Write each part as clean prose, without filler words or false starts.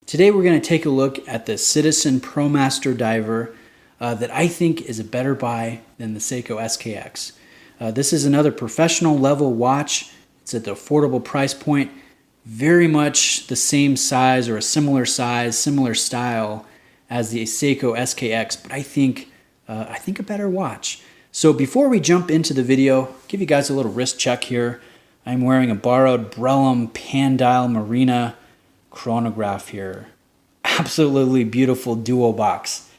Today we're going to take a look at the Citizen ProMaster diver that I think is a better buy than the Seiko SKX. This is another professional level watch. It's at the affordable price point, very much the same size or a similar size, similar style as the Seiko SKX, but I think a better watch. So before we jump into the video, give you guys a little wrist check here. I'm wearing a borrowed Brellum Pandial Marina chronograph here. Absolutely beautiful dual box.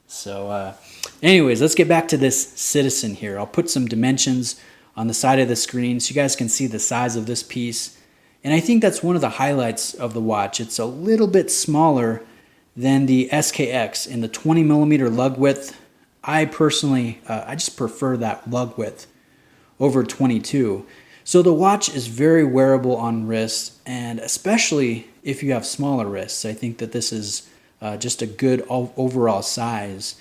So anyways, let's get back to this Citizen here. I'll put some dimensions on the side of the screen so you guys can see the size of this piece. And I think that's one of the highlights of the watch. It's a little bit smaller than the SKX in the 20 millimeter lug width. I personally, I just prefer that lug width over 22. So the watch is very wearable on wrists, and especially if you have smaller wrists. I think that this is just a good overall size.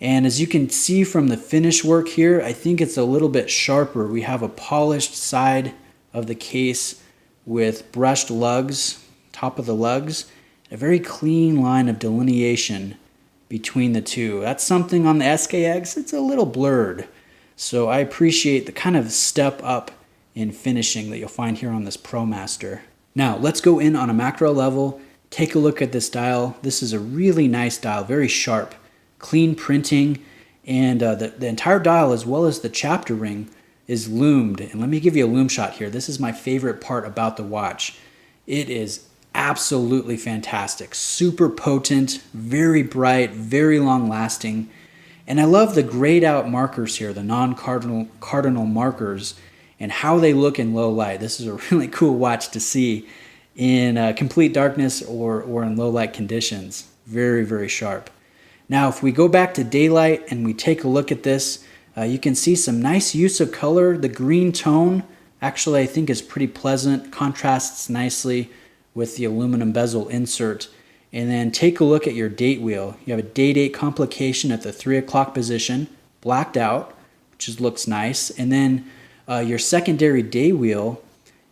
And as you can see from the finish work here, I think it's a little bit sharper. We have a polished side of the case with brushed lugs, top of the lugs, a very clean line of delineation between the two. That's something on the SKX, it's a little blurred. So I appreciate the kind of step up in finishing that you'll find here on this ProMaster. Now let's go in on a macro level, take a look at this dial. This is a really nice dial, very sharp, clean printing, and the entire dial as well as the chapter ring is loomed. And let me give you a loom shot here. This is my favorite part about the watch. It is absolutely fantastic, super potent, very bright, very long lasting. And I love the grayed out markers here, the non-cardinal markers, and how they look in low light. This is a really cool watch to see in complete darkness or in low light conditions. Very, very sharp. Now, if we go back to daylight and we take a look at this, you can see some nice use of color. The green tone, actually, I think is pretty pleasant, contrasts nicely with the aluminum bezel insert. And then take a look at your date wheel. You have a day-date complication at the 3 o'clock position, blacked out, which looks nice. And then your secondary day wheel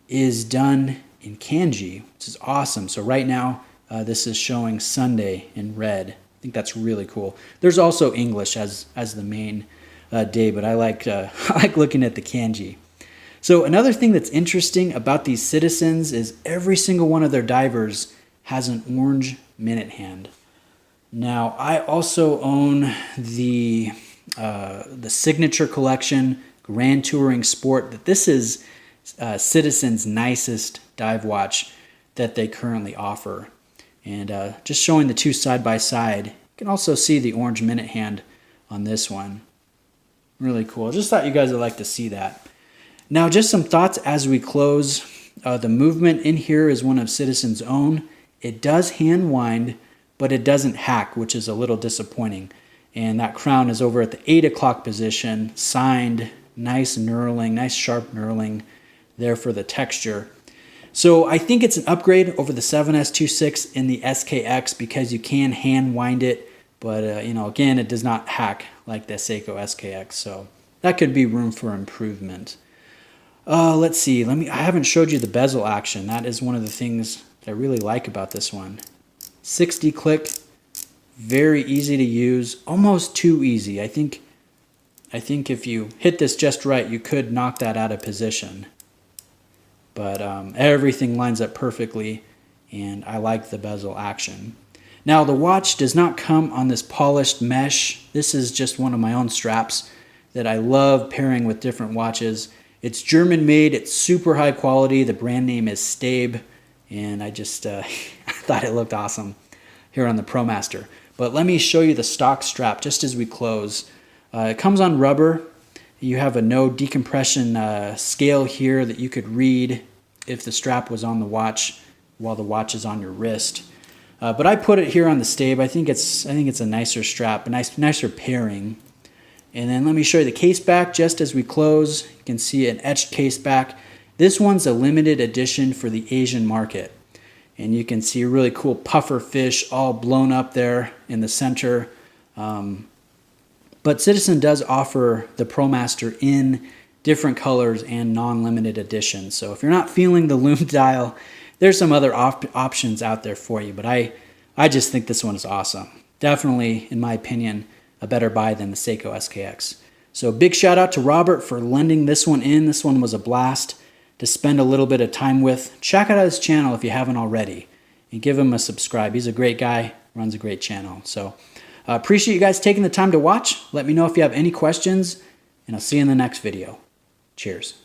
is done in kanji, which is awesome. So right now, this is showing Sunday in red. I think that's really cool. There's also English as the main day, but I like I like looking at the kanji. So another thing that's interesting about these Citizens is every single one of their divers has an orange minute hand. Now I also own the Signature Collection Grand Touring Sport. This is Citizen's nicest dive watch that they currently offer. And just showing the two side by side, you can also see the orange minute hand on this one. Really cool. Just thought you guys would like to see that. Now just some thoughts as we close. The movement in here is one of Citizen's own. It does hand wind, but it doesn't hack, which is a little disappointing. And that crown is over at the 8 o'clock position, signed, nice knurling, nice sharp knurling there for the texture. So I think it's an upgrade over the 7S26 in the SKX because you can hand wind it, but again, it does not hack like the Seiko SKX. So that could be room for improvement. Let's see. I haven't showed you the bezel action. That is one of the things that I really like about this one. 60 click, very easy to use, almost too easy. I think if you hit this just right, you could knock that out of position. But everything lines up perfectly, and I like the bezel action. Now the watch does not come on this polished mesh. This is just one of my own straps that I love pairing with different watches. It's German made, it's super high quality. The brand name is Stabe, and I just I thought it looked awesome here on the ProMaster. But let me show you the stock strap just as we close. It comes on rubber. You have a no decompression scale here that you could read if the strap was on the watch while the watch is on your wrist. But I put it here on the Stabe. I think it's a nicer strap, a nicer pairing. And then let me show you the case back just as we close. You can see an etched case back. This one's a limited edition for the Asian market. And you can see a really cool puffer fish all blown up there in the center. But Citizen does offer the ProMaster in different colors and non-limited editions. So if you're not feeling the loom dial, there's some other options out there for you. But I I just think this one is awesome. Definitely, in my opinion, a better buy than the Seiko SKX. So big shout out to Robert for lending this one in. This one was a blast to spend a little bit of time with. Check out his channel if you haven't already, and give him a subscribe. He's a great guy, runs a great channel. So appreciate you guys taking the time to watch. Let me know if you have any questions, and I'll see you in the next video. Cheers.